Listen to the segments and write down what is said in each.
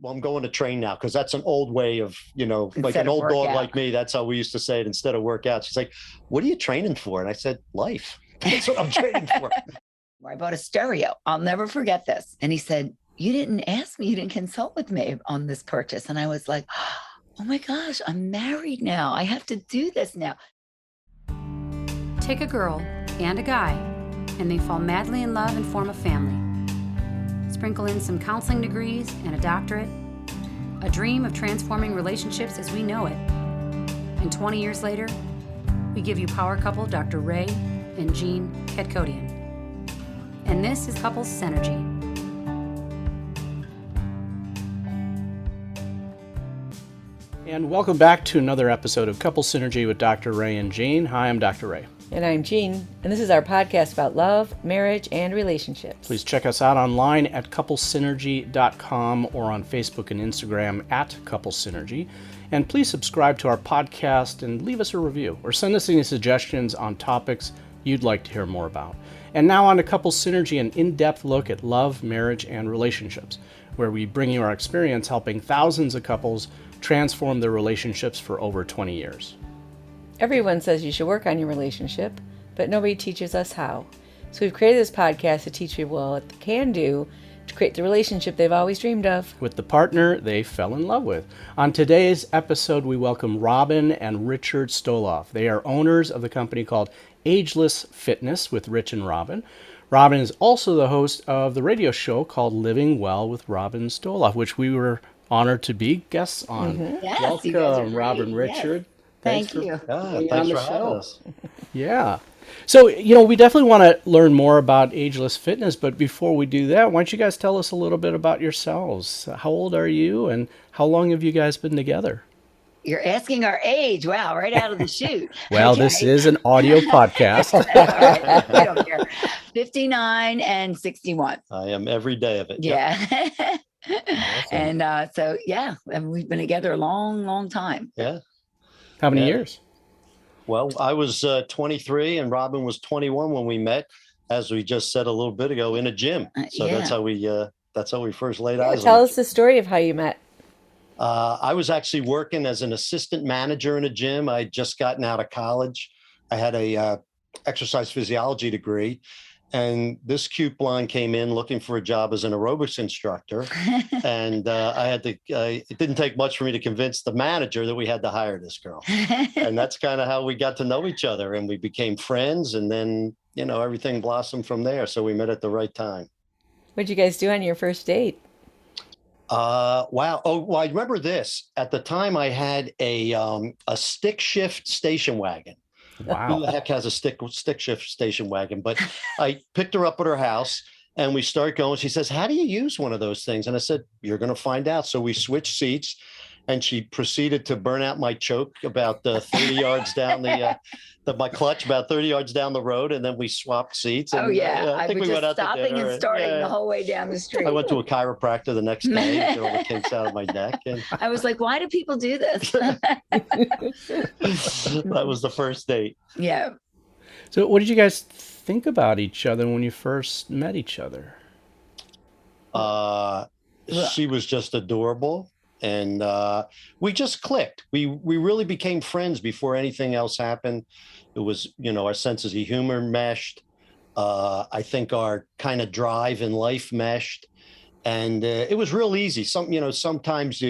well, I'm going to train now, because that's an old way of, like Instead an of old dog workout. like me. That's how we used to say it instead of workout. She's like, what are you training for? And I said, life. That's what I'm training for. I bought a stereo. I'll never forget this. And he said, you didn't ask me, you didn't consult with me on this purchase. And I was like, oh my gosh, I'm married now. I have to do this now. Take a girl and a guy, and they fall madly in love and form a family. Sprinkle in some counseling degrees and a doctorate, a dream of transforming relationships as we know it. And 20 years later, we give you power couple Dr. Ray and Jean Ketkodian. And this is Couples Synergy. And welcome back to another episode of Couples Synergy with Dr. Ray and Jean. Hi, I'm Dr. Ray. And I'm Jean, and this is our podcast about love, marriage, and relationships. Please check us out online at couplesynergy.com or on Facebook and Instagram at Couples Synergy. And please subscribe to our podcast and leave us a review or send us any suggestions on topics you'd like to hear more about. And now on to Couples Synergy, an in-depth look at love, marriage, and relationships, where we bring you our experience helping thousands of couples transform their relationships for over 20 years. Everyone says you should work on your relationship, but nobody teaches us how. So we've created this podcast to teach people what they can do to create the relationship they've always dreamed of with the partner they fell in love with. On today's episode, we welcome Robin and Richard Stoloff. They are owners of the company called Ageless Fitness with Rich and Robin. Robin is also the host of the radio show called Living Well with Robin Stoloff, which we were honored to be guests on. Mm-hmm. Yes, welcome, Robin, Richard. Yes. Thank you. Thanks for having us. Yeah. So, we definitely want to learn more about Ageless Fitness, but before we do that, why don't you guys tell us a little bit about yourselves? How old are you, and how long have you guys been together? You're asking our age. Wow, right out of the chute. Well, Okay. This is an audio podcast. Right, we don't care. 59 and 61. I am every day of it. Yeah. Yep. And and we've been together a long, long time. Yeah. How many years? Well, I was 23 and Robin was 21 when we met, as we just said a little bit ago, in a gym. So that's how we first laid eyes on Tell each us the story of how you met. I was actually working as an assistant manager in a gym. I had just gotten out of college. I had a exercise physiology degree, and this cute blonde came in looking for a job as an aerobics instructor. And it didn't take much for me to convince the manager that we had to hire this girl. And that's kind of how we got to know each other, and we became friends, and then, everything blossomed from there. So we met at the right time. What'd you guys do on your first date? Wow. Oh, well, I remember this. At the time, I had a stick shift station wagon. Wow. Who the heck has a stick shift station wagon? But I picked her up at her house and we start going. She says, how do you use one of those things? And I said, you're going to find out. So we switched seats, and she proceeded to burn out my choke about 30 yards down my clutch about 30 yards down the road. And then we swapped seats. And, I think we went out stopping and starting the whole way down the street. I went to a chiropractor the next day to get all the kinks out of my neck. And I was like, why do people do this? That was the first date. Yeah. So what did you guys think about each other when you first met each other? She was just adorable. And we just clicked. We really became friends before anything else happened. It was, our senses of humor meshed. I think our kind of drive in life meshed. And it was real easy. Sometimes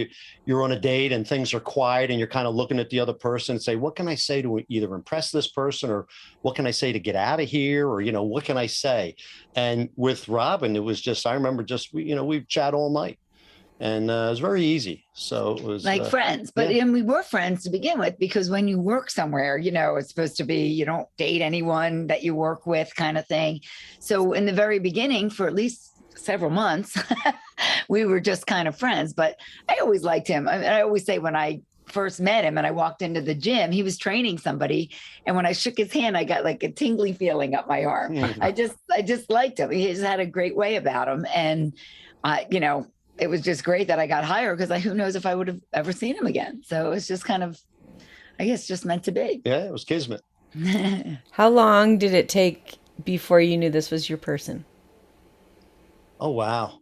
you're on a date and things are quiet and you're kind of looking at the other person and say, what can I say to either impress this person, or what can I say to get out of here? Or, what can I say? And with Robin, it was just, I remember we'd chat all night. And it was very easy. So it was like friends. But and we were friends to begin with, because when you work somewhere, it's supposed to be, you don't date anyone that you work with, kind of thing. So in the very beginning, for at least several months, we were just kind of friends. But I always liked him. I always say, when I first met him and I walked into the gym, he was training somebody. And when I shook his hand, I got like a tingly feeling up my arm. Mm-hmm. I just liked him. He just had a great way about him. And, it was just great that I got hired, because who knows if I would have ever seen him again. So it was just kind of, I guess, just meant to be. Yeah, it was kismet. How long did it take before you knew this was your person? Oh, wow.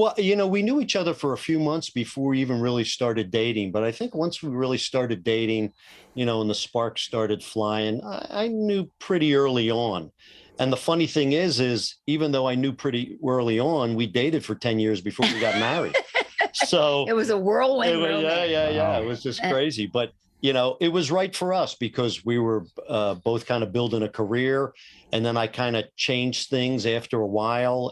Well, we knew each other for a few months before we even really started dating. But I think once we really started dating, and the sparks started flying, I knew pretty early on. And the funny thing is even though I knew pretty early on, we dated for 10 years before we got married. So It was a whirlwind romance. yeah. Wow. It was just crazy. But, it was right for us because we were both kind of building a career. And then I kind of changed things after a while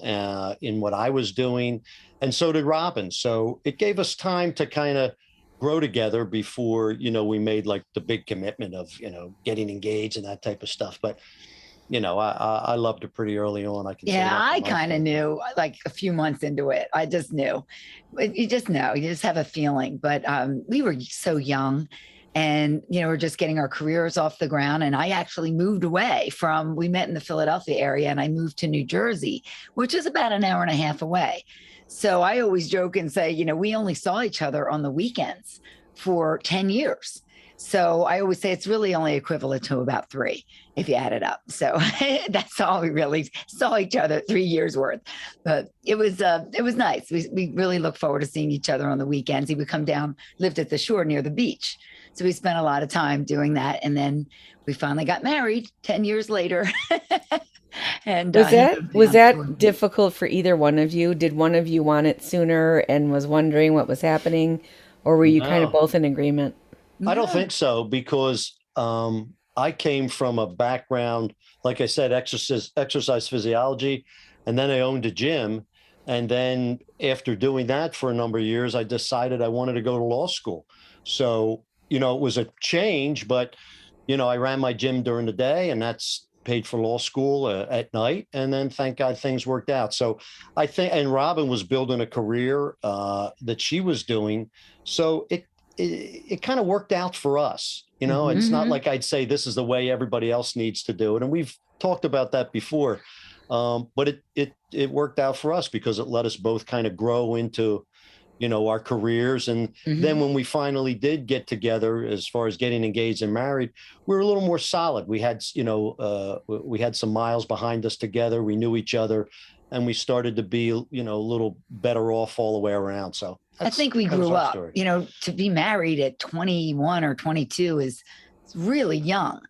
in what I was doing. And so did Robin. So it gave us time to kind of grow together before, we made like the big commitment of, getting engaged and that type of stuff. But, I loved her pretty early on. I can say Yeah, that I for my kind of family. knew like a few months into it. I just knew. You just know, you just have a feeling. But we were so young and, we're just getting our careers off the ground. And I actually moved away we met in the Philadelphia area and I moved to New Jersey, which is about an hour and a half away. So I always joke and say, we only saw each other on the weekends for 10 years. So I always say it's really only equivalent to about 3 if you add it up. So that's all we really saw each other 3 years worth. But it was nice. We really look forward to seeing each other on the weekends. He would come down, lived at the shore near the beach. So we spent a lot of time doing that. And then we finally got married 10 years later. And Was that difficult for either one of you? Did one of you want it sooner and was wondering what was happening? Or were you kind of No. both in agreement? I don't think so because I came from a background, like I said, exercise physiology, and then I owned a gym. And then after doing that for a number of years, I decided I wanted to go to law school. So, it was a change, but, I ran my gym during the day and that's paid for law school at night. And then thank God things worked out. So I think, and Robin was building a career that she was doing. So it kind of worked out for us. It's not like I'd say this is the way everybody else needs to do it. And we've talked about that before. But it worked out for us because it let us both kind of grow into, our careers. And then when we finally did get together, as far as getting engaged and married, we were a little more solid. We had, we had some miles behind us together. We knew each other and we started to be, a little better off all the way around. So I think we grew up, to be married at 21 or 22 is really young.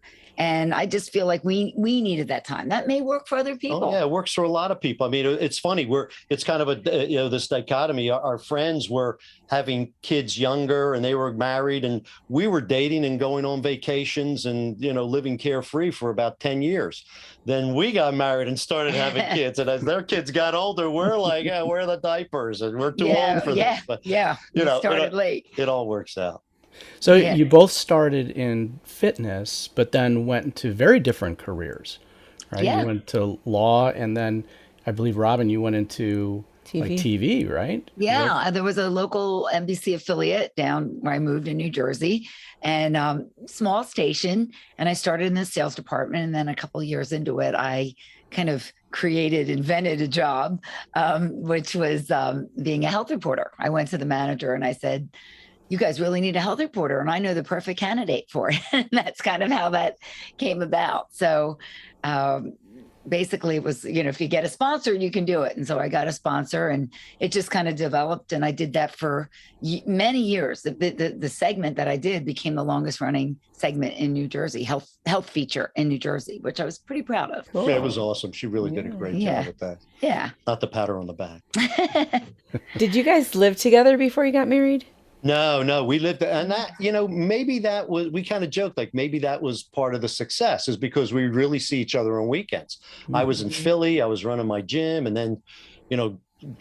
And I just feel like we needed that time. That may work for other people. Oh, yeah, it works for a lot of people. I mean, it's funny. It's kind of this dichotomy. Our friends were having kids younger and they were married and we were dating and going on vacations and, living carefree for about 10 years. Then we got married and started having kids. And as their kids got older, we're like, yeah, where are the diapers? And we're too old for this. But, we started late. It all works out. So you both started in fitness, but then went into very different careers, right? Yeah. You went to law, and then I believe, Robin, you went into TV, right? Yeah, there was a local NBC affiliate down where I moved in New Jersey, and small station. And I started in the sales department, and then a couple of years into it, I kind of invented a job, which was being a health reporter. I went to the manager and I said, you guys really need a health reporter and I know the perfect candidate for it. And that's kind of how that came about. So basically it was, if you get a sponsor, you can do it. And so I got a sponsor and it just kind of developed. And I did that for many years. The segment that I did became the longest running segment in New Jersey, health feature in New Jersey, which I was pretty proud of. Cool. Yeah, it was awesome. She really did a great job at that. Yeah. Not to pat her on the back. Did you guys live together before you got married? No, we lived, and that, maybe that was, we kind of joked, like maybe that was part of the success is because we really see each other on weekends. I was in Philly, I was running my gym, and then,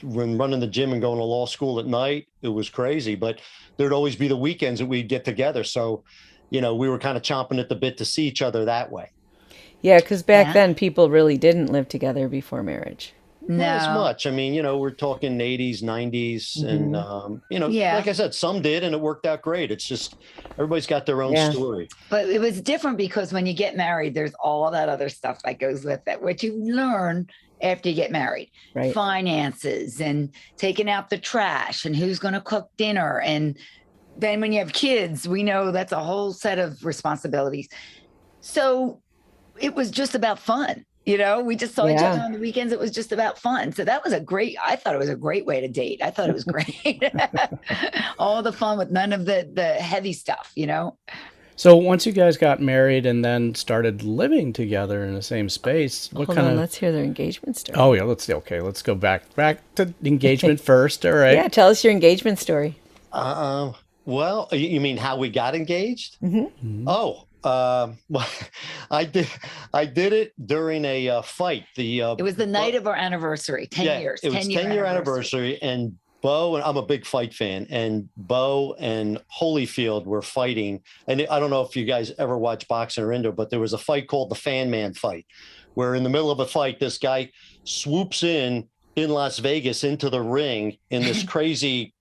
when running the gym and going to law school at night, it was crazy, but there'd always be the weekends that we'd get together. So, we were kind of chomping at the bit to see each other that way. Yeah, because back then people really didn't live together before marriage. No. Not as much. I mean, we're talking 80s, 90s, and, like I said, some did, and it worked out great. It's just, everybody's got their own story. But it was different because when you get married, there's all that other stuff that goes with it, which you learn after you get married. Right. Finances and taking out the trash and who's going to cook dinner. And then when you have kids, we know that's a whole set of responsibilities. So it was just about fun. We just saw each Yeah. other on the weekends. It was just about fun. So that was I thought it was a great way to date. I thought it was great. All the fun with none of the heavy stuff, So once you guys got married and then started living together in the same space, what Hold kind on, of... let's hear their engagement story. Oh yeah, let's go back to engagement first. All right. Yeah, tell us your engagement story. Well, you mean how we got engaged? Oh, well, I did it during a fight. It was the night of our anniversary, 10 years. It was 10-year anniversary, and Bo, and I'm a big fight fan, and Bo and Holyfield were fighting. And I don't know if you guys ever watch boxing or indoor, but there was a fight called the Fan Man fight, where in the middle of a fight, this guy swoops in Las Vegas into the ring in this crazy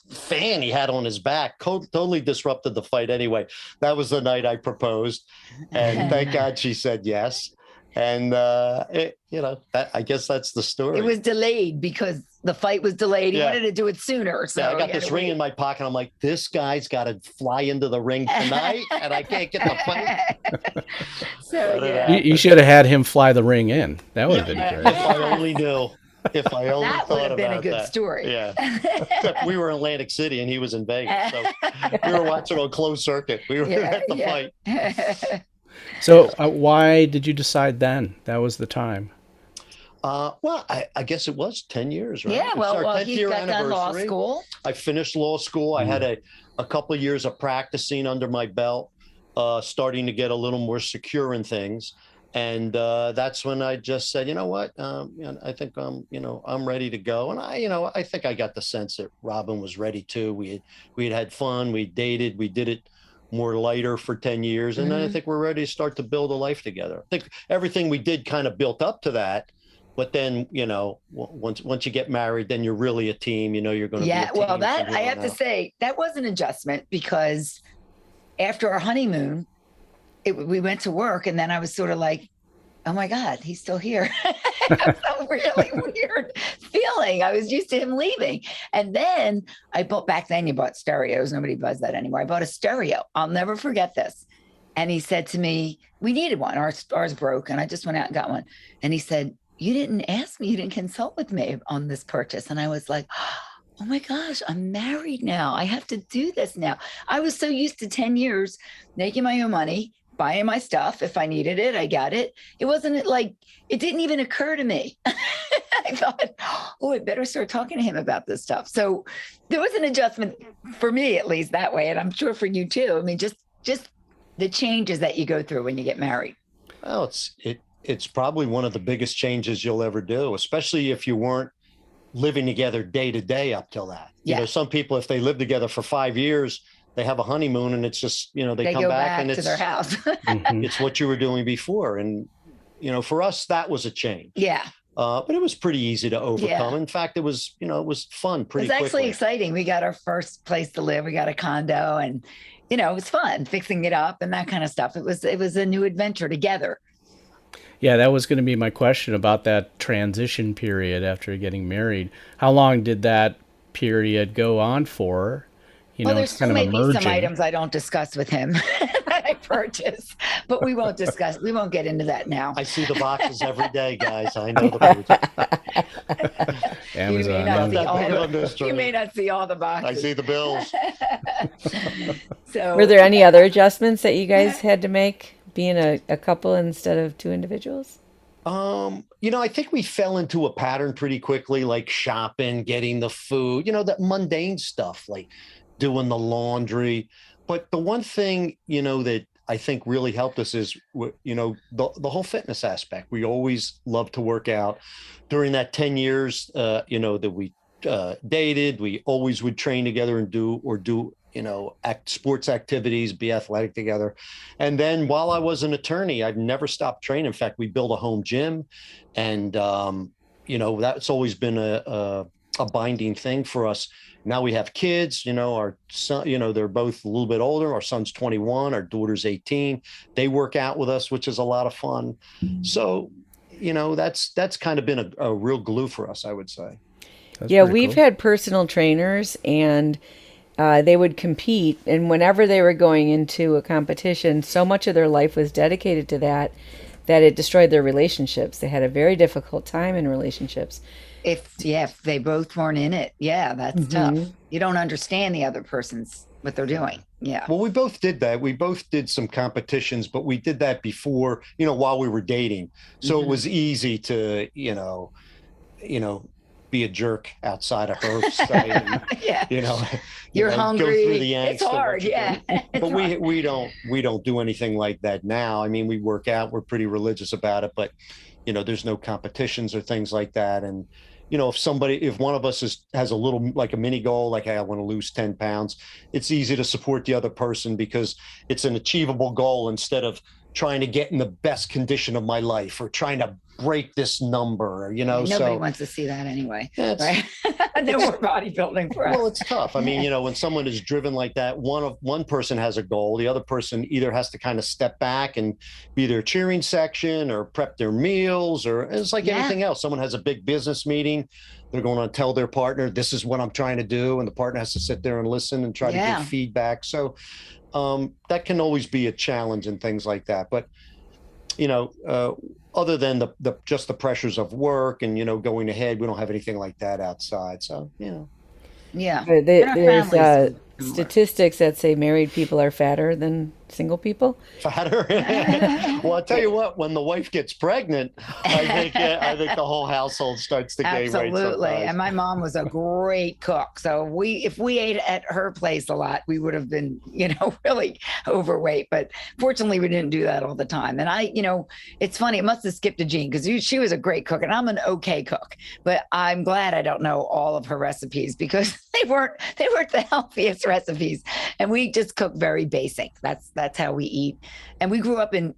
fan he had on his back. Totally disrupted the fight. Anyway, that was the night I proposed, and thank God she said yes. And I guess that's the story. It was delayed because the fight was delayed. He wanted to do it sooner. So I got this ring in my pocket. I'm like, this guy's got to fly into the ring tonight, and I can't get the fight. So You should have had him fly the ring in. That would have been great. If I only knew. If I only that would thought have been a about good that. story. Yeah. Except we were in Atlantic City and he was in Vegas. So we were watching on closed circuit. We were at the fight. So why did you decide then? That was the time. Well, I guess it was 10 years, right? Yeah, It's our well, 10th he's year got done law anniversary. school. I finished law school. I had a couple of years of practicing under my belt, starting to get a little more secure in things. And that's when I just said, you know what, I think I'm ready to go. And I think I got the sense that Robin was ready too. We had fun. We dated. We did it more lighter for 10 years. And then I think we're ready to start to build a life together. I think everything we did kind of built up to that. But then, once you get married, then you're really a team. You're going to be a team. Well, that I have to say, that was an adjustment because after our honeymoon, we went to work, and then I was sort of like, oh my God, he's still here. It was a really weird feeling. I was used to him leaving. And then back then you bought stereos. Nobody buys that anymore. I bought a stereo. I'll never forget this. And he said to me, we needed one. Ours broke. And I just went out and got one. And he said, you didn't ask me. You didn't consult with me on this purchase. And I was like, oh my gosh, I'm married now. I have to do this now. I was so used to 10 years making my own money, buying my stuff. If I needed it, I got it. It didn't even occur to me. I thought, I better start talking to him about this stuff. So there was an adjustment for me, at least that way. And I'm sure for you too. I mean, just the changes that you go through when you get married. Well, it's probably one of the biggest changes you'll ever do, especially if you weren't living together day to day up till that. Some people, if they live together for 5 years, they have a honeymoon and it's just, they come go back and to their house. It's what you were doing before. And, for us, that was a change. Yeah. But it was pretty easy to overcome. Yeah. In fact, it was fun pretty quickly. It was actually exciting. We got our first place to live. We got a condo and, it was fun fixing it up and that kind of stuff. It was a new adventure together. Yeah, that was going to be my question about that transition period after getting married. How long did that period go on for? There's still maybe some items I don't discuss with him that I purchase, but we won't get into that now. I see the boxes every day, guys. I know the You may not see all the boxes. I see the bills. So, were there any other adjustments that you guys had to make being a couple instead of two individuals? I think we fell into a pattern pretty quickly, like shopping, getting the food, that mundane stuff, like doing the laundry. But the one thing, that I think really helped us is, the whole fitness aspect. We always loved to work out. During that 10 years, that we dated, we always would train together and do sports activities, be athletic together. And then while I was an attorney, I've never stopped training. In fact, we built a home gym, and that's always been a binding thing for us. Now we have kids, our son, they're both a little bit older. Our son's 21, our daughter's 18. They work out with us, which is a lot of fun. So, that's kind of been a real glue for us, I would say. That's we've cool. had personal trainers, and they would compete. And whenever they were going into a competition, so much of their life was dedicated to that that it destroyed their relationships. They had a very difficult time in relationships. If they both weren't in it, that's tough. You don't understand the other person's what they're doing. Yeah. Well, we both did that. We both did some competitions, but we did that before, while we were dating. So it was easy to, be a jerk outside of her site. And, You're hungry. Go through the angst. It's hard. Yeah. But we don't do anything like that now. I mean, we work out. We're pretty religious about it, but there's no competitions or things like that. And if one of us has a little, like a mini goal, like, hey, I want to lose 10 pounds, it's easy to support the other person because it's an achievable goal instead of trying to get in the best condition of my life or trying to break this number, Nobody wants to see that anyway, right? No more bodybuilding for us. Well, it's tough. I mean, when someone is driven like that, one person has a goal, the other person either has to kind of step back and be their cheering section or prep their meals, or it's like anything else. Someone has a big business meeting, they're going to tell their partner, this is what I'm trying to do, and the partner has to sit there and listen and try to give feedback. So that can always be a challenge and things like that. But other than just the pressures of work and going ahead, we don't have anything like that outside. So there's statistics that say married people are fatter than single people. Fatter. Well, I'll tell you what, when the wife gets pregnant, I think the whole household starts to gain weight. Absolutely. And my mom was a great cook. So if we ate at her place a lot, we would have been, really overweight. But fortunately, we didn't do that all the time. And it's funny, it must have skipped a gene because she was a great cook and I'm an okay cook. But I'm glad I don't know all of her recipes because they weren't the healthiest recipes. And we just cook very basic. That's how we eat. And we grew up in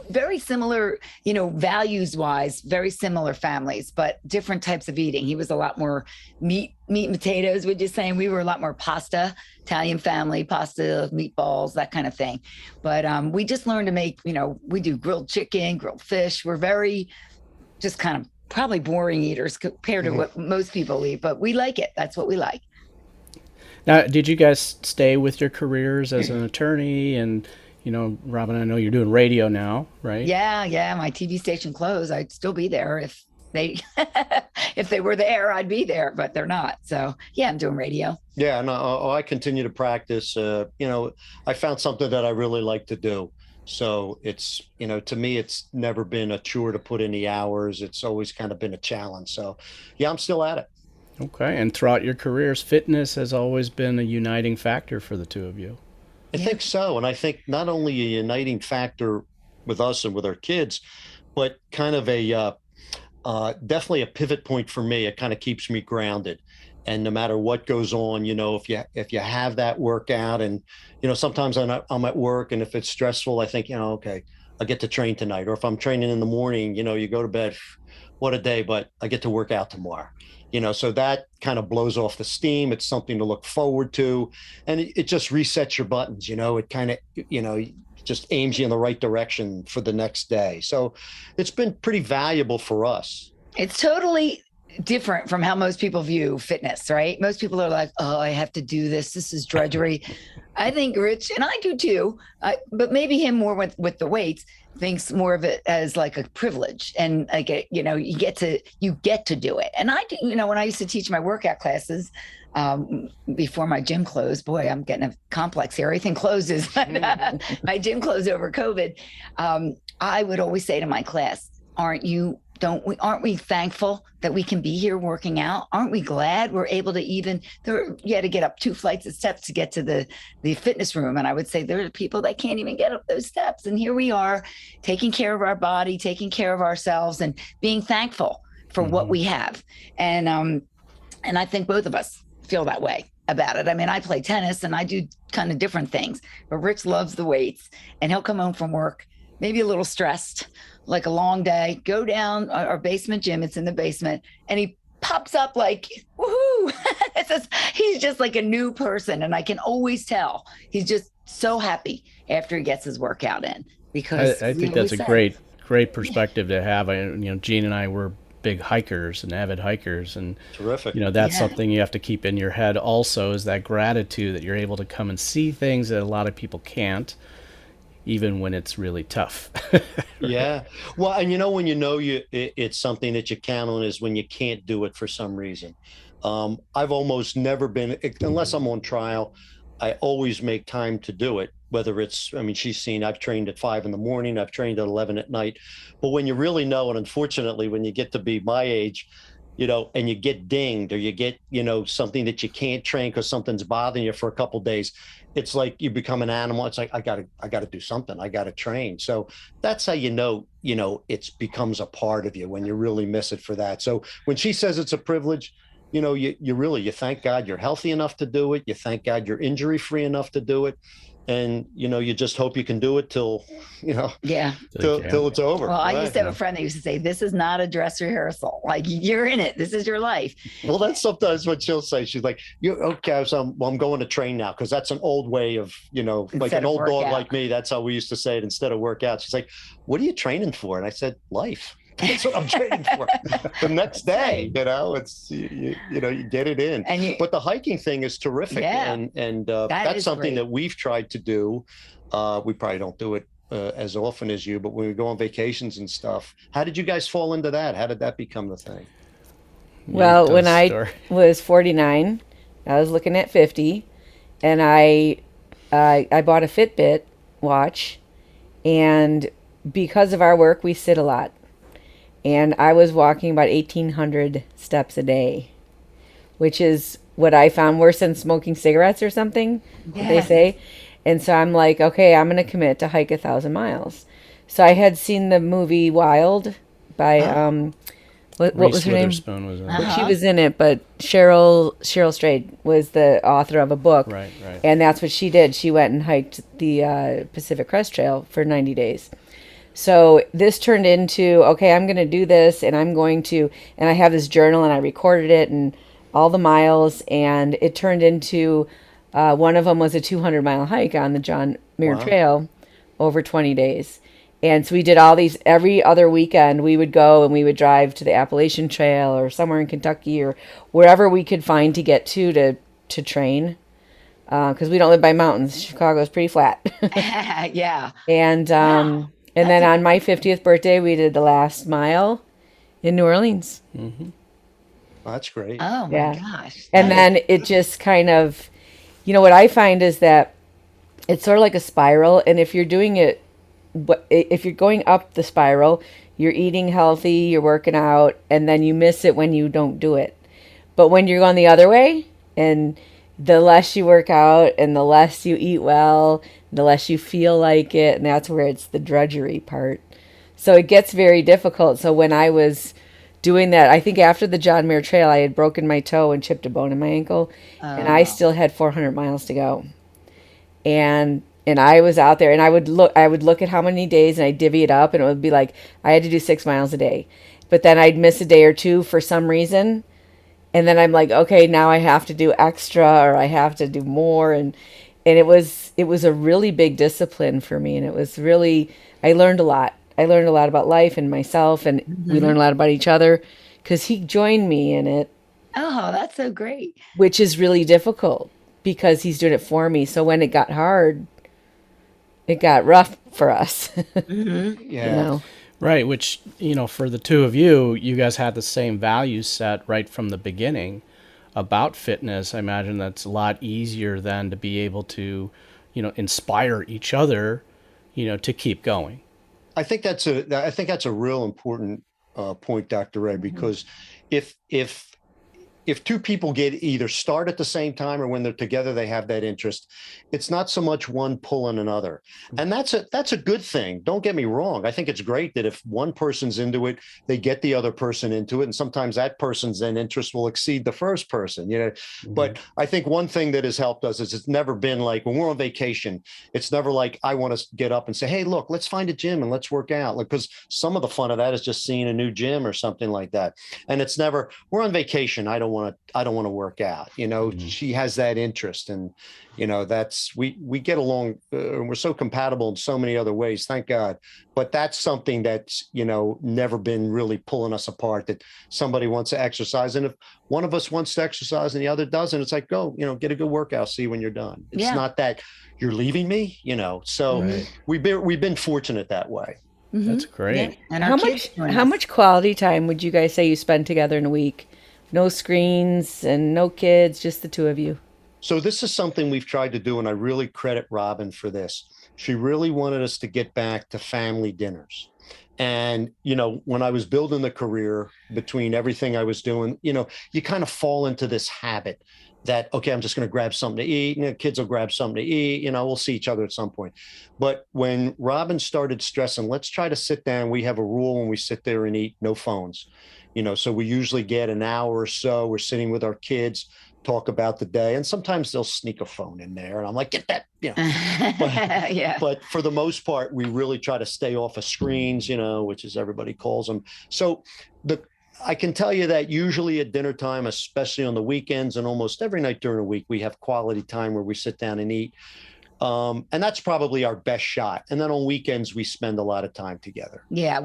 very similar, values wise, very similar families, but different types of eating. He was a lot more meat and potatoes, would you say? And we were a lot more pasta, Italian family, pasta, meatballs, that kind of thing. But we just learned to make, we do grilled chicken, grilled fish. We're very just kind of probably boring eaters compared to what most people eat, but we like it. That's what we like. Now, did you guys stay with your careers as an attorney? And, Robin, I know you're doing radio now, right? Yeah. My TV station closed. I'd still be there if they were there, I'd be there, but they're not. So yeah, I'm doing radio. Yeah. And I continue to practice. I found something that I really like to do. So it's, to me, it's never been a chore to put in the hours. It's always kind of been a challenge. So yeah, I'm still at it. Okay. And throughout your careers, fitness has always been a uniting factor for the two of you. I think so. And I think not only a uniting factor with us and with our kids, but kind of definitely a pivot point for me. It kind of keeps me grounded. And no matter what goes on, if you have that workout and, sometimes I'm at work and if it's stressful, I think, okay, I get to train tonight. Or if I'm training in the morning, you go to bed, what a day, but I get to work out tomorrow. So that kind of blows off the steam. It's something to look forward to. And it just resets your buttons, it kind of, just aims you in the right direction for the next day. So it's been pretty valuable for us. It's totally different from how most people view fitness, right? Most people are like, oh, I have to do this. This is drudgery. I think Rich, and I do too, but maybe him more with the weights, thinks more of it as like a privilege and like you get to do it. And I do, when I used to teach my workout classes before my gym closed, boy, I'm getting a complex here. Everything closes. My gym closed over COVID. I would always say to my class, aren't we thankful that we can be here working out? Aren't we glad we're able to you had to get up 2 flights of steps to get to the fitness room. And I would say there are people that can't even get up those steps. And here we are taking care of our body, taking care of ourselves and being thankful for what we have. And I think both of us feel that way about it. I mean, I play tennis and I do kind of different things, but Rich loves the weights and he'll come home from work, maybe a little stressed, like a long day, go down our basement gym. It's in the basement. And he pops up like, woohoo. He's just like a new person. And I can always tell he's just so happy after he gets his workout in because I think that's a great perspective to have. Gene and I were big hikers and avid hikers. And terrific. That's something you have to keep in your head also is that gratitude that you're able to come and see things that a lot of people can't. even when it's really tough. Yeah. Well, and when it's something that you count on is when you can't do it for some reason. I've almost never been, unless I'm on trial, I always make time to do it. Whether it's, I mean, she's seen I've trained at 5 in the morning, I've trained at 11 at night. But when you really know, and unfortunately, when you get to be my age, and you get dinged or you get, something that you can't train because something's bothering you for a couple of days, it's like you become an animal. It's like, I gotta do something. I gotta train. So that's how it becomes a part of you when you really miss it for that. So when she says it's a privilege, you thank God you're healthy enough to do it. You thank God you're injury free enough to do it. And, you just hope you can do it till it's over. Well, I right? used to have a friend that used to say, this is not a dress rehearsal. Like, you're in it. This is your life. Well, that's sometimes what she'll say. She's like, okay, so I'm going to train now. Cause that's an old way of, like Instead an of old dog workout. like me. That's how we used to say it instead of workout. She's like, what are you training for? And I said, life. That's what I'm training for. The next day, it's you get it in. But the hiking thing is terrific, and that's something great. that we've tried to do. We probably don't do it as often as you, but when we go on vacations and stuff, how did you guys fall into that? How did that become the thing? Well, when I was 49, I was looking at 50, and I bought a Fitbit watch, and because of our work, we sit a lot. And I was walking about 1,800 steps a day, which is what I found worse than smoking cigarettes or something, they say. And so I'm like, okay, I'm going to commit to hike 1,000 miles. So I had seen the movie Wild by, what was her name? Was She was in it, but Cheryl Strayed was the author of a book. Right. And that's what she did. She went and hiked the Pacific Crest Trail for 90 days. So this turned into, okay, I'm going to do this, and and I have this journal, and I recorded it and all the miles, and it turned into, one of them was a 200-mile hike on the John Muir Trail over 20 days. And so we did all these, every other weekend we would go and we would drive to the Appalachian Trail or somewhere in Kentucky or wherever we could find to get to train. Because we don't live by mountains. Chicago's pretty flat. Yeah. And then on my 50th birthday, we did the last mile in New Orleans. Mm-hmm. Oh, that's great. Oh, my gosh. And then it just kind of, what I find is that it's sort of like a spiral. And if you're doing it, if you're going up the spiral, you're eating healthy, you're working out, and then you miss it when you don't do it. But when you're going the other way, and the less you work out and the less you eat well, the less you feel like it, and that's where it's the drudgery part. So it gets very difficult. So when I was doing that, I think after the John Muir Trail, I had broken my toe and chipped a bone in my ankle, and I still had 400 miles to go. And I was out there, and I would look at how many days, and I'd divvy it up, and it would be like I had to do 6 miles a day. But then I'd miss a day or two for some reason. And then I'm like, okay, now I have to do extra or I have to do more. And it was a really big discipline for me. And it was really, I learned a lot. I learned a lot about life and myself, and we learned a lot about each other because he joined me in it. Oh, that's so great. Which is really difficult because he's doing it for me. So when it got hard, it got rough for us. Yeah. Right, which, for the two of you guys had the same value set right from the beginning about fitness. I imagine that's a lot easier than to be able to, inspire each other, to keep going. I think that's a real important point, Dr. Ray, because if two people get either start at the same time or when they're together, they have that interest. It's not so much one pulling another. And that's a good thing. Don't get me wrong. I think it's great that if one person's into it, they get the other person into it. And sometimes that person's then interest will exceed the first person, But I think one thing that has helped us is it's never been like when we're on vacation, it's never like I want to get up and say, hey, look, let's find a gym and let's work out. Because some of the fun of that is just seeing a new gym or something like that. And it's never, we're on vacation. I don't don't want to work out. You know, she has that interest, and you know, we get along. We're so compatible in so many other ways, thank God. But that's something that's, you know, never been really pulling us apart, that somebody wants to exercise. And if one of us wants to exercise and the other doesn't, it's like, go, you know, get a good workout, see when you're done. It's not that you're leaving me, you know. So we've been fortunate that way. That's great. Yeah. And How much quality time would you guys say you spend together in a week? No screens and no kids, just the two of you. So this is something we've tried to do, and I really credit Robin for this. She really wanted us to get back to family dinners. And, you know, when I was building the career, between everything I was doing, you know, you kind of fall into this habit that, okay, I'm just going to grab something to eat, and the kids will grab something to eat, you know, we'll see each other at some point. But when Robin started stressing, let's try to sit down. We have a rule when we sit there and eat, no phones, you know, so we usually get an hour or so. We're sitting with our kids, talk about the day, and sometimes they'll sneak a phone in there, and I'm like, get that, you know. But for the most part, we really try to stay off of screens, you know, which is everybody calls them. So I can tell you that usually at dinner time, especially on the weekends and almost every night during the week, we have quality time where we sit down and eat. And that's probably our best shot. And then on weekends, we spend a lot of time together. Yeah,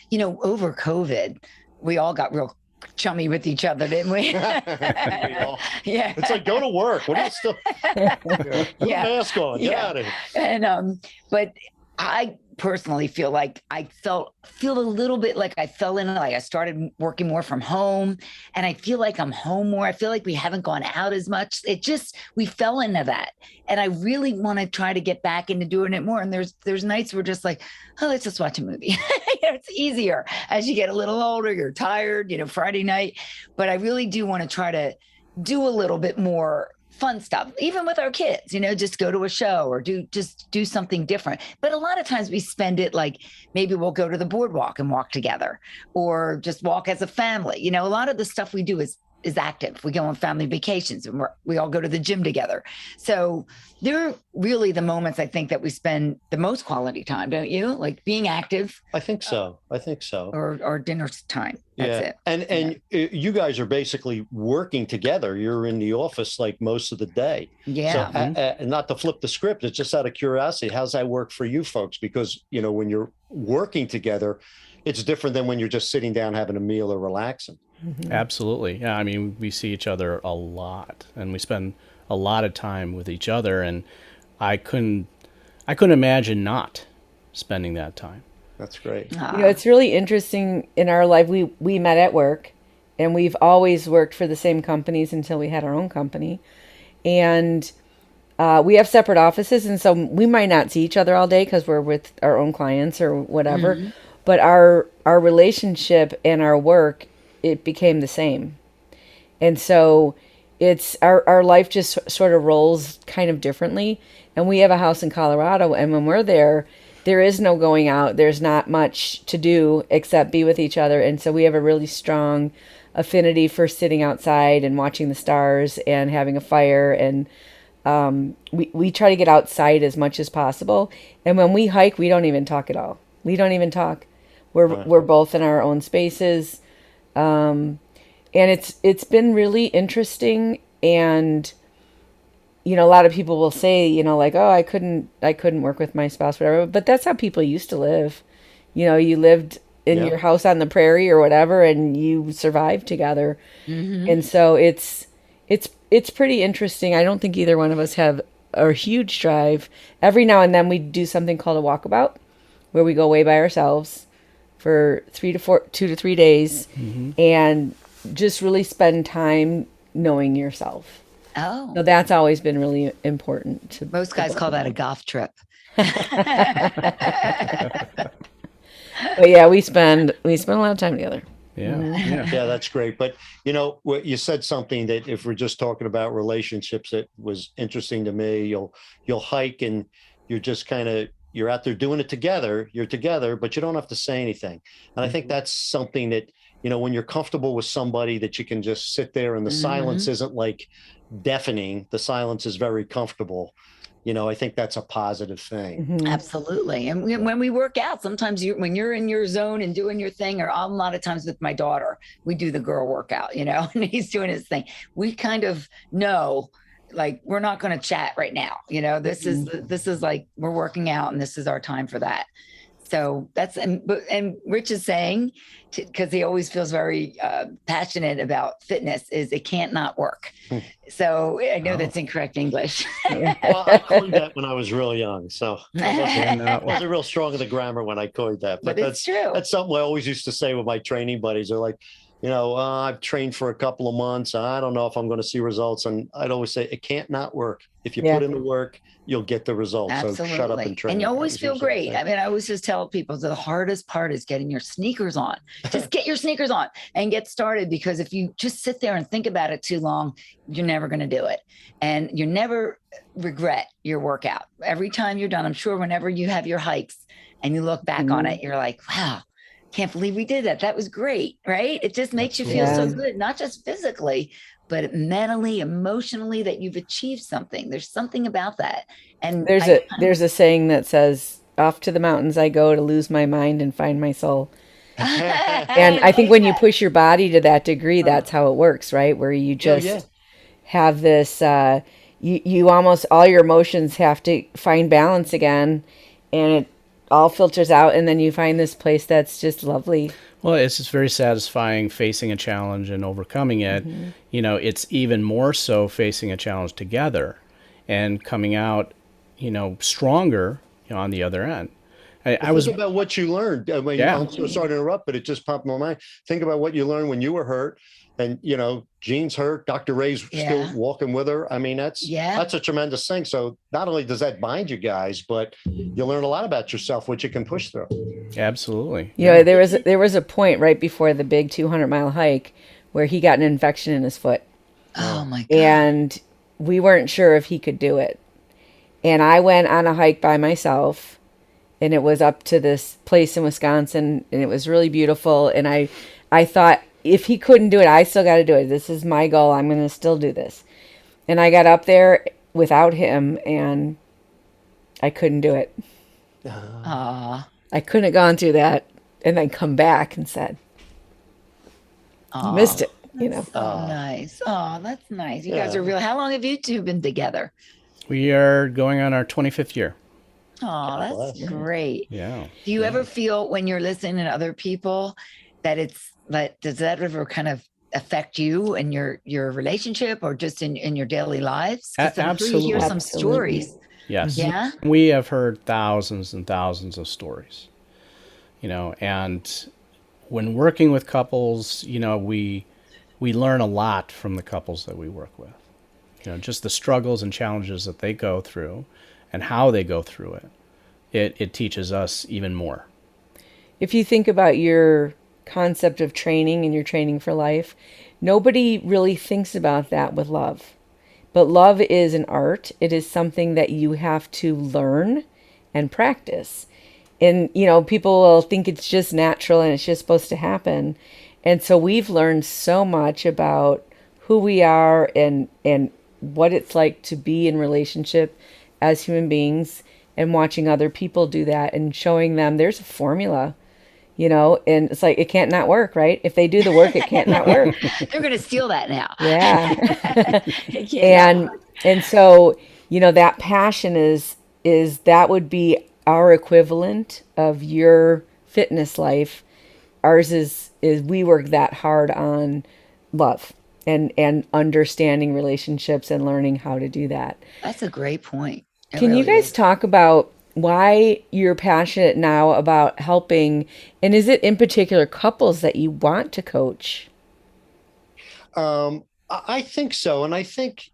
you know, over COVID, we all got real chummy with each other, didn't we? Yeah. It's like, go to work. What are you still? Put a mask on. Get out of here. And but I personally feel like I feel a little bit like I fell in, like I started working more from home, and I feel like I'm home more. I feel like we haven't gone out as much. We fell into that. And I really want to try to get back into doing it more. And there's nights we're just like, oh, let's just watch a movie. It's easier as you get a little older, you're tired, you know, Friday night. But I really do want to try to do a little bit more fun stuff, even with our kids, you know, just go to a show or do something different. But a lot of times we spend it like, maybe we'll go to the boardwalk and walk together, or just walk as a family. You know, a lot of the stuff we do is active. We go on family vacations, and we all go to the gym together. So they're really the moments, I think, that we spend the most quality time, don't you? Like being active. I think so. Or dinner time. That's it. And you guys are basically working together. You're in the office like most of the day. Yeah. So not to flip the script, it's just out of curiosity, how's that work for you folks? Because, you know, when you're working together, it's different than when you're just sitting down having a meal or relaxing. Mm-hmm. Absolutely. Yeah. I mean, we see each other a lot, and we spend a lot of time with each other, and I couldn't imagine not spending that time. That's great. You know, it's really interesting in our life. We met at work, and we've always worked for the same companies until we had our own company. And we have separate offices, and so we might not see each other all day because we're with our own clients or whatever. Mm-hmm. But our relationship and our work, it became the same. And so it's our life just sort of rolls kind of differently. And we have a house in Colorado, and when we're there is no going out. There's not much to do except be with each other. And so we have a really strong affinity for sitting outside and watching the stars and having a fire. And we try to get outside as much as possible. And when we hike, we don't even talk at all. We don't even talk. We're both in our own spaces. And it's been really interesting. And, you know, a lot of people will say, you know, like, oh, I couldn't work with my spouse, whatever. But that's how people used to live. You know, you lived in your house on the prairie or whatever, and you survived together. Mm-hmm. And so it's pretty interesting. I don't think either one of us have a huge drive. Every now and then we do something called a walkabout, where we go away by ourselves for 2 to 3 days, mm-hmm. and just really spend time knowing yourself. Oh. So that's always been really important to most guys call that a golf trip. But yeah, we spend a lot of time together. Yeah, that's great. But you know, you said something that, if we're just talking about relationships, that was interesting to me. You'll hike, and you're just you're out there doing it together. You're together, but you don't have to say anything. And I think that's something that when you're comfortable with somebody that you can just sit there and the silence isn't like deafening, the silence is very comfortable. I think that's a positive thing. Absolutely. And when we work out, sometimes when you're in your zone and doing your thing, or a lot of times with my daughter, we do the girl workout, and he's doing his thing. We kind of know, like, we're not going to chat right now. This is like, we're working out and this is our time for that. So that's, and Rich is saying, because he always feels very passionate about fitness, is it can't not work. So I know that's incorrect English. Well, I coined that when I was real young. So I wasn't real strong in the grammar when I coined that. But that's true. That's something I always used to say with my training buddies. They're like, I've trained for a couple of months. I don't know if I'm going to see results. And I'd always say, it can't not work. If you put in the work, you'll get the results. Absolutely. So shut up and train. And you always feel great. I mean, I always just tell people the hardest part is getting your sneakers on. Just get your sneakers on and get started, because if you just sit there and think about it too long, you're never going to do it. And you never regret your workout. Every time you're done, I'm sure whenever you have your hikes and you look back on it, you're like, wow, can't believe we did that. That was great, right? It just makes you feel so good, not just physically, but mentally, emotionally, that you've achieved something. There's something about that. And there's a saying that says, off to the mountains I go to lose my mind and find my soul. And I think when you push your body to that degree, that's how it works, right? Where you just have this, you almost, all your emotions have to find balance again, and it all filters out, and then you find this place that's just lovely. Well, it's just very satisfying facing a challenge and overcoming it. It's even more so facing a challenge together and coming out, stronger, on the other end. I was about what you learned. I mean, I'm so sorry to interrupt, but it just popped in my mind. Think about what you learned when you were hurt, and Jean's hurt. Dr. Ray's still walking with her. I mean, that's a tremendous thing. So not only does that bind you guys, but you learn a lot about yourself, which you can push through. Absolutely. There was a point right before the big 200-mile hike where he got an infection in his foot. Oh my God. And we weren't sure if he could do it. And I went on a hike by myself. And it was up to this place in Wisconsin, and it was really beautiful. And I thought, if he couldn't do it, I still got to do it. This is my goal. I'm going to still do this. And I got up there without him, and I couldn't do it. I couldn't have gone through that and then come back and said, missed it. So nice. Oh, that's nice. You guys are real. How long have you two been together? We are going on our 25th year. Oh, that's great. Yeah. Do you ever feel when you're listening to other people that does that ever kind of affect you and your relationship, or just in your daily lives? Absolutely. You hear some stories. Yes. Yeah. We have heard thousands and thousands of stories, and when working with couples, we learn a lot from the couples that we work with, just the struggles and challenges that they go through and how they go through it. It teaches us even more. If you think about your concept of training and your training for life, nobody really thinks about that with love. But love is an art. It is something that you have to learn and practice. And, people will think it's just natural and it's just supposed to happen. And so we've learned so much about who we are and what it's like to be in relationship as human beings, and watching other people do that and showing them there's a formula, and it's like, it can't not work, right? If they do the work, it can't not work. They're going to steal that now. Yeah. and so, that passion is that would be our equivalent of your fitness life. Ours is we work that hard on love and understanding relationships and learning how to do that. That's a great point. Can you guys talk about why you're passionate now about helping, and is it in particular couples that you want to coach? I think so. And I think,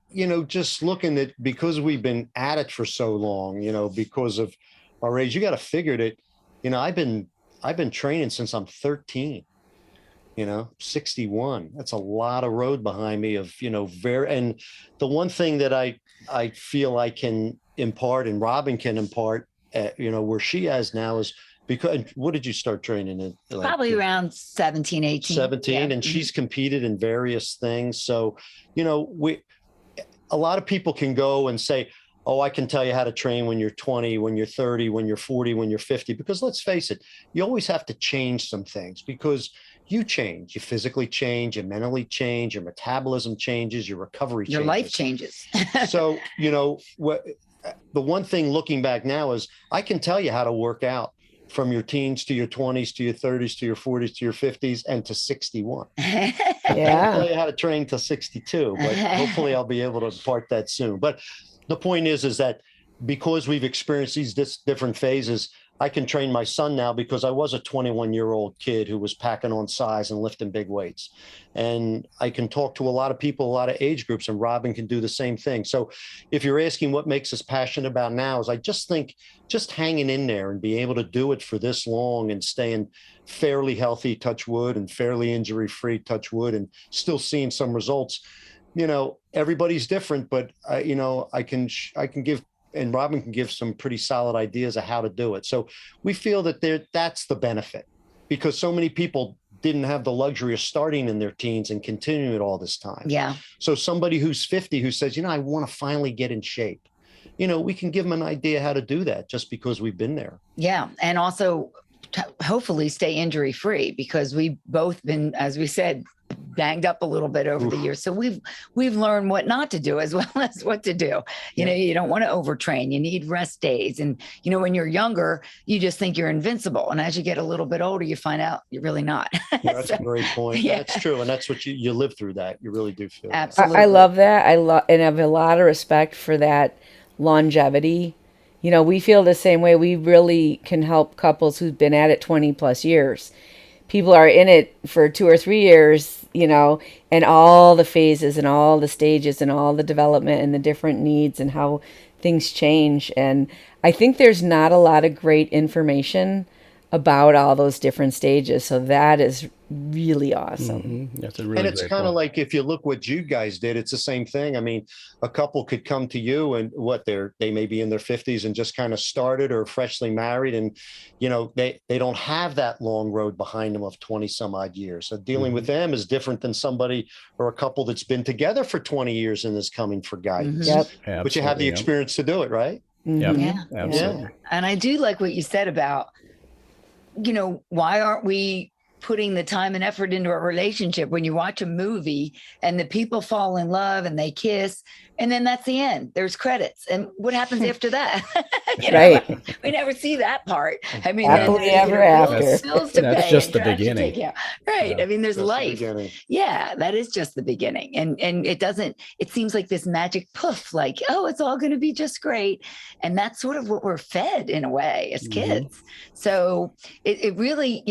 just looking at, because we've been at it for so long, because of our age, you got to figure that, I've been training since I'm 13. 61. That's a lot of road behind me of, and the one thing that I feel I can impart, and Robin can impart, where she has now, is Because what did you start training in? Like, Probably around 17, 18. 17, Yeah. and she's competed in various things. So, a lot of people can go and say, oh, I can tell you how to train when you're 20, when you're 30, when you're 40, when you're 50, because let's face it, you always have to change some things because you change, you physically change, you mentally change, your metabolism changes, your recovery changes. Your life changes. So, the one thing looking back now is I can tell you how to work out from your teens to your 20s to your 30s to your 40s to your 50s and to 61. I can't tell you how to train to 62, but hopefully I'll be able to impart that soon. But the point is that because we've experienced these different phases, I can train my son now because I was a 21-year-old kid who was packing on size and lifting big weights. And I can talk to a lot of people, a lot of age groups, and Robin can do the same thing. So if you're asking what makes us passionate about now, is I just think just hanging in there and being able to do it for this long and staying fairly healthy, touch wood, and fairly injury-free, touch wood, and still seeing some results. Everybody's different, but I can give, and Robin can give some pretty solid ideas of how to do it. So we feel that that's the benefit, because so many people didn't have the luxury of starting in their teens and continuing it all this time. Yeah. So somebody who's 50 who says, I want to finally get in shape, we can give them an idea how to do that just because we've been there. Yeah. And also hopefully stay injury free, because we've both been, as we said, banged up a little bit over the years. So we've learned what not to do as well as what to do. You don't want to overtrain. You need rest days. And, when you're younger, you just think you're invincible. And as you get a little bit older, you find out you're really not. That's a great point. Yeah. That's true. And that's what you live through that. You really do feel absolutely. I love that. And I have a lot of respect for that longevity. We feel the same way. We really can help couples who've been at it 20 plus years. People are in it for 2 or 3 years, and all the phases and all the stages and all the development and the different needs and how things change. And I think there's not a lot of great information about all those different stages. So that is really awesome. Mm-hmm. That's a really and it's kind of like, if you look what you guys did, it's the same thing. I mean, a couple could come to you and they may be in their 50s and just kind of started or freshly married. And, they don't have that long road behind them of 20 some odd years. So dealing with them is different than somebody or a couple that's been together for 20 years and is coming for guidance. Yep. But you have the experience to do it, right? Yep. Yeah. Absolutely. Yeah. And I do like what you said about, why aren't we putting the time and effort into a relationship? When you watch a movie and the people fall in love and they kiss, and then that's the end, there's credits. And what happens after that? Right. We never see that part. I mean, happily ever after. That's just the beginning. Right. Yeah, I mean, there's just life. The yeah, that is just the beginning. And it seems like this magic poof, like, oh, it's all going to be just great. And that's sort of what we're fed in a way as kids. So it really,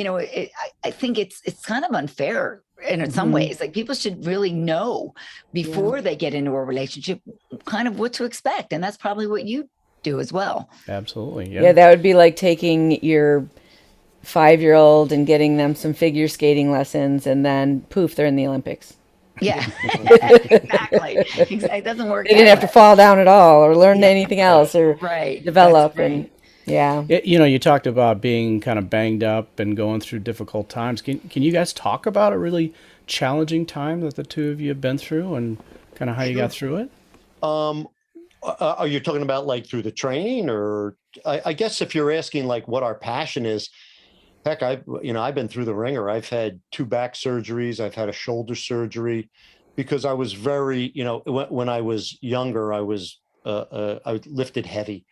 I think it's kind of unfair in some ways. Like, people should really know before they get into a relationship kind of what to expect. And that's probably what you do as well. Absolutely. Yeah, that would be like taking your 5-year-old and getting them some figure skating lessons, and then poof, they're in the Olympics. Yeah, exactly. It doesn't work. They didn't have to fall down at all or learn anything else or right. develop. Right. And yeah. You talked about being kind of banged up and going through difficult times. Can you guys talk about a really challenging time that the two of you have been through and kind of how you got through it? Are you talking about like through the training, or I guess if you're asking like what our passion is, heck, I've been through the ringer. I've had 2 back surgeries. I've had a shoulder surgery because I was very, when I was younger, I lifted heavy,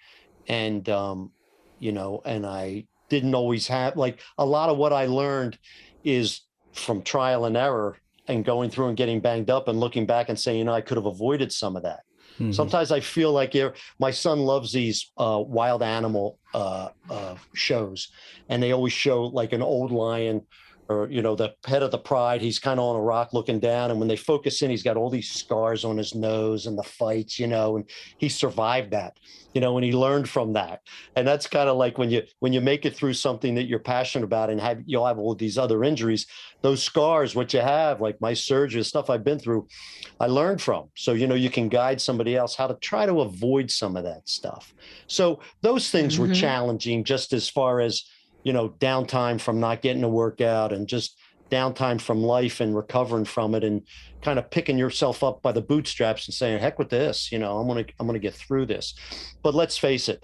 and, and I didn't always have, like, a lot of what I learned is from trial and error and going through and getting banged up and looking back and saying, I could have avoided some of that. Mm-hmm. Sometimes I feel like my son loves these wild animal shows, and they always show like an old lion or, the head of the pride. He's kind of on a rock looking down. And when they focus in, he's got all these scars on his nose and the fights, and he survived that, and he learned from that. And that's kind of like when you make it through something that you're passionate about and you'll have all these other injuries, those scars, what you have, like my surgery, stuff I've been through, I learned from. So, you can guide somebody else how to try to avoid some of that stuff. So those things were challenging, just as far as, downtime from not getting a workout, and just downtime from life and recovering from it, and kind of picking yourself up by the bootstraps and saying, heck with this, I'm gonna get through this. But let's face it,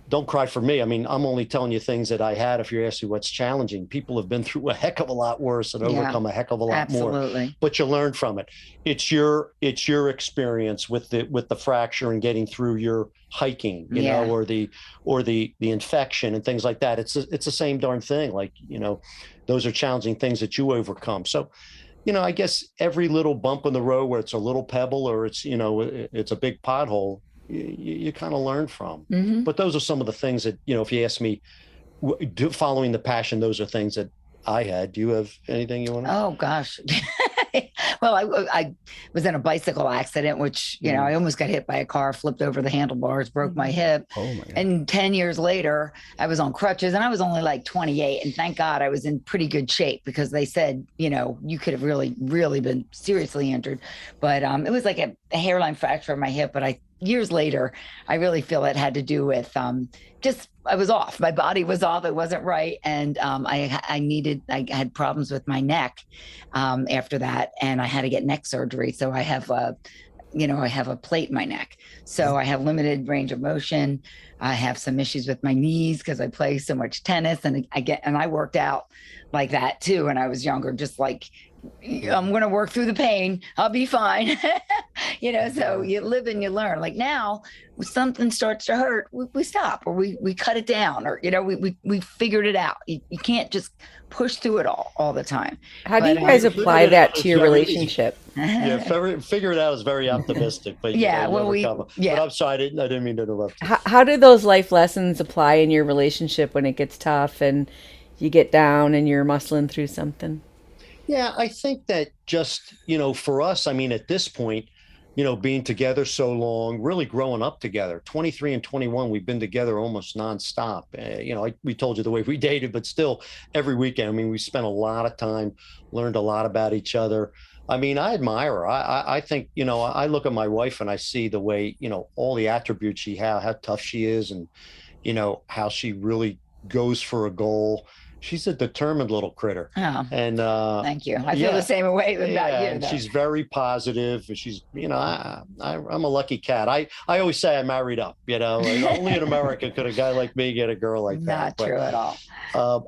don't cry for me. I mean, I'm only telling you things that I had. If you're asking what's challenging, people have been through a heck of a lot worse and overcome a heck of a lot more. But you learn from it. It's your experience with the fracture and getting through your hiking, or the infection and things like that. It's the same darn thing. Like, those are challenging things that you overcome. So, I guess every little bump in the road, where it's a little pebble or it's a big pothole, you kind of learn from. But those are some of the things that, if you ask me, following the passion, those are things that I had. Do you have anything you want to? Oh gosh. Well, I was in a bicycle accident, which, I almost got hit by a car, flipped over the handlebars, broke my hip. Oh my God. And 10 years later, I was on crutches, and I was only like 28. And thank God I was in pretty good shape, because they said, you could have really, really been seriously injured. But it was like a hairline fracture of my hip. But years later, I really feel it had to do with I was off. My body was off. It wasn't right. And I had problems with my neck after that. And I had to get neck surgery. So I have I have a plate in my neck. So I have limited range of motion. I have some issues with my knees because I play so much tennis, and I worked out like that too. When I was younger, just like, I'm going to work through the pain. I'll be fine. So you live and you learn. Like now, when something starts to hurt, we stop, or we cut it down, or, we figured it out. You can't just push through it all the time. How do you guys apply that to your relationship? Yeah, figure it out is very optimistic, but but I'm sorry, I didn't mean to interrupt you. How do those life lessons apply in your relationship when it gets tough and you get down and you're muscling through something? Yeah, I think that just, for us, I mean, at this point, being together so long, really growing up together, 23 and 21, we've been together almost nonstop. We told you the way we dated, but still every weekend, I mean, we spent a lot of time, learned a lot about each other. I mean, I admire her. I think, I look at my wife and I see the way, all the attributes she has, how tough she is, and, how she really goes for a goal. She's a determined little critter. Oh, and thank you. I feel the same way about you. And she's very positive. She's, I'm a lucky cat. I always say I married up. Only in America could a guy like me get a girl like that. Not true at all.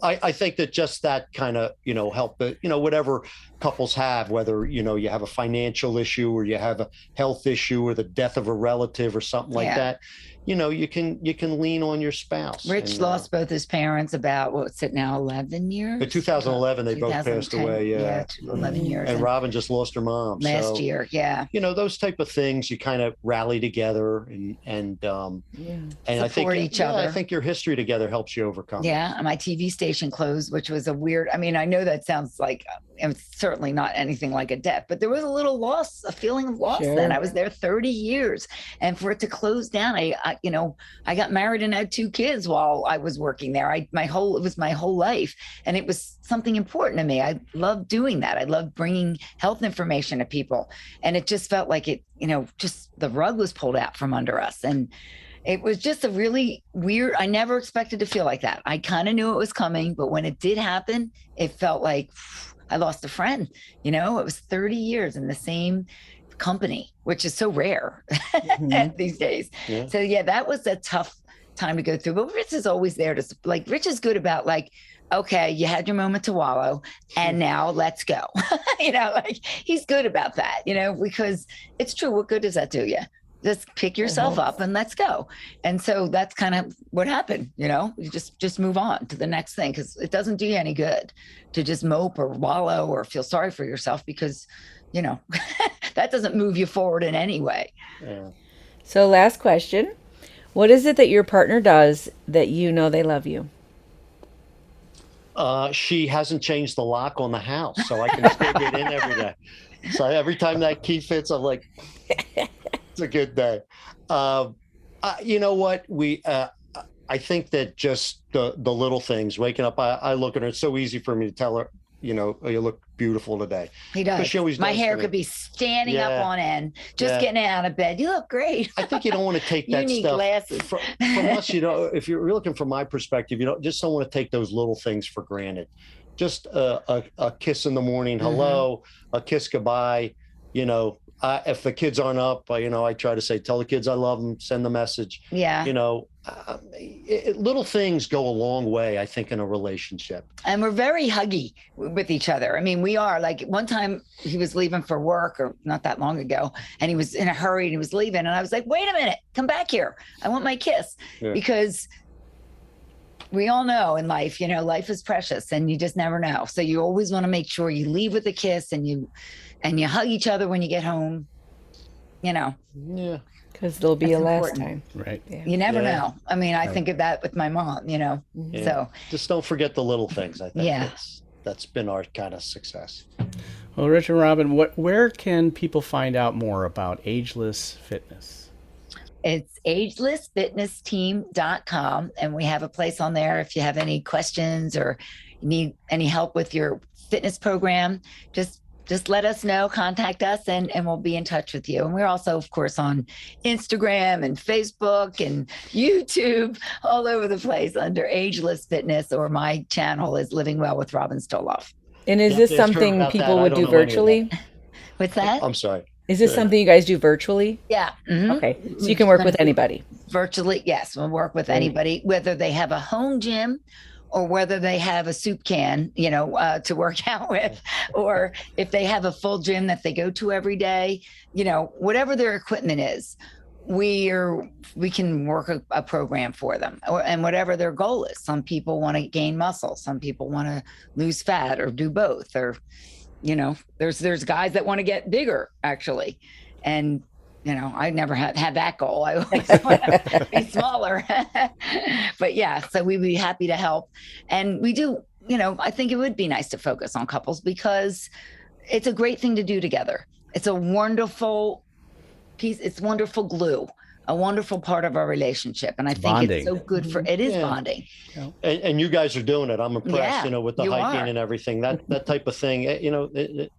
I think that just that kind of, help, whatever couples have, whether, you have a financial issue, or you have a health issue, or the death of a relative or something like that. You can lean on your spouse. Rich lost both his parents about, what's it now, 11 years? In 2010, they both passed away. Yeah, 11 years. And Robin just lost her mom last year. Yeah. Those type of things, you kind of rally together and I think each other. I think your history together helps you overcome. Yeah. My TV station closed, which was I mean, I know that sounds like, it's certainly not anything like a death, but there was a feeling of loss. Then I was there 30 years, and for it to close down, I got married and had 2 kids while I was working there. It was my whole life, and it was something important to me. I loved doing that. I loved bringing health information to people, and it just felt like it, just the rug was pulled out from under us. And it was just a really weird, I never expected to feel like that. I kind of knew it was coming, but when it did happen, it felt like I lost a friend. It was 30 years in the same company, which is so rare these days. Yeah. So that was a tough time to go through. But Rich is always there Rich is good about okay, you had your moment to wallow, and now let's go. He's good about that, because it's true. What good does that do you? Just pick yourself up and let's go. And so that's kind of what happened. You just move on to the next thing, because it doesn't do you any good to just mope or wallow or feel sorry for yourself, because, that doesn't move you forward in any way. Yeah. So last question, what is it that your partner does that they love you? She hasn't changed the lock on the house, so I can still get in every day. So every time that key fits, I'm like, it's a good day. You know what? I think that just the little things, waking up, I look at her, it's so easy for me to tell her, you look beautiful today. He does. She always My does hair to could me. be standing Yeah. up on end, just Yeah. getting out of bed. You look great. I think you don't want to take You that need stuff glasses. from us. If you're looking from my perspective, you don't want to take those little things for granted. Just a kiss in the morning, hello, a kiss goodbye. If the kids aren't up, I try to say, tell the kids I love them, send the message. Yeah. Little things go a long way, I think, in a relationship. And we're very huggy with each other. I mean, we are. Like, one time he was leaving for work, or not that long ago, and he was in a hurry and he was leaving. And I was like, wait a minute, come back here. I want my kiss. Yeah. Because we all know in life, life is precious and you just never know. So you always want to make sure you leave with a kiss and you hug each other when you get home, Yeah. Because there'll be That's a last important. time. Right. Yeah. You never Yeah. know. I mean, I Right. think of that with my mom, Yeah. So Just don't forget the little things. I think Yeah. that's been our kind of success. Well, Rich and Robin, where can people find out more about Ageless Fitness? it's agelessfitnessteam.com. And we have a place on there. If you have any questions or need any help with your fitness program, just let us know, contact us, and we'll be in touch with you. And we're also, of course, on Instagram and Facebook and YouTube, all over the place under Ageless Fitness, or my channel is Living Well with Robin Stoloff. And is Yeah, this yeah, sure something about people that. I would don't do know any of virtually? What's that? I'm sorry. Is this Yeah. something you guys do virtually? Yeah. Mhm. Okay. So you can work with anybody. Virtually, yes. We'll work with anybody, whether they have a home gym or whether they have a soup can, to work out with, or if they have a full gym that they go to every day, whatever their equipment is, we can work a program for them, and whatever their goal is. Some people want to gain muscle, some people want to lose fat, or do both, or there's guys that want to get bigger, actually. And I never had that goal. I always want to be smaller. But yeah, so we'd be happy to help. And we do, I think it would be nice to focus on couples, because it's a great thing to do together. It's a wonderful piece. It's wonderful glue, a wonderful part of our relationship. And I think bonding. it is Yeah. bonding. And you guys are doing it. I'm impressed, Yeah, with the you hiking are. and everything. That type of thing. It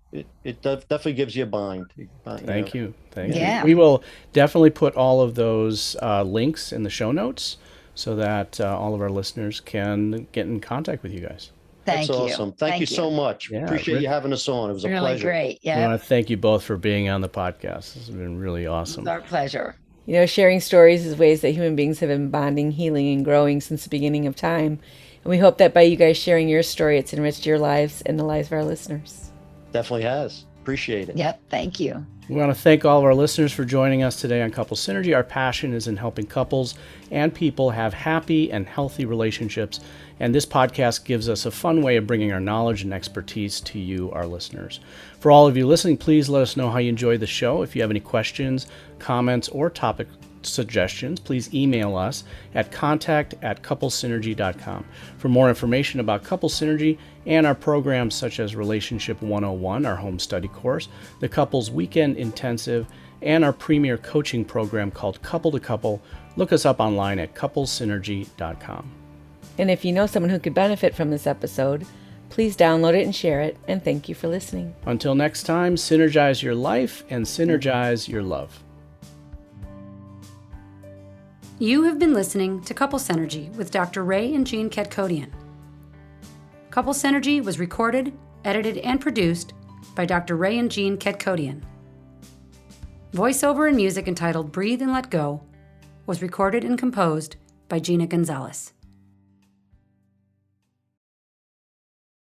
definitely gives you a bind. Thank you. Thank Yeah. you. We will definitely put all of those links in the show notes so that all of our listeners can get in contact with you guys. Thank That's you. awesome. Thank you so much. Yeah, Appreciate you having us on. It was a Really pleasure. great. I Yeah. want to thank you both for being on the podcast. This has been really It's awesome. our pleasure. Sharing stories is ways that human beings have been bonding, healing, and growing since the beginning of time. And we hope that by you guys sharing your story, it's enriched your lives and the lives of our listeners. Definitely has. Appreciate it. Yep. Thank you. We want to thank all of our listeners for joining us today on Couple Synergy. Our passion is in helping couples and people have happy and healthy relationships, and this podcast gives us a fun way of bringing our knowledge and expertise to you, our listeners. For all of you listening, please let us know how you enjoyed the show. If you have any questions, comments, or topic suggestions, please email us at contact@couplesynergy.com. For more information about Couple Synergy and our programs such as Relationship 101, our home study course, the Couples Weekend Intensive, and our premier coaching program called Couple to Couple, look us up online at couplesynergy.com. And if you know someone who could benefit from this episode, please download it and share it. And thank you for listening. Until next time, synergize your life and synergize your love. You have been listening to Couple Synergy with Dr. Ray and Jean Ketkodian. Couple Synergy was recorded, edited, and produced by Dr. Ray and Jean Ketkodian. Voiceover and music entitled Breathe and Let Go was recorded and composed by Gina Gonzalez.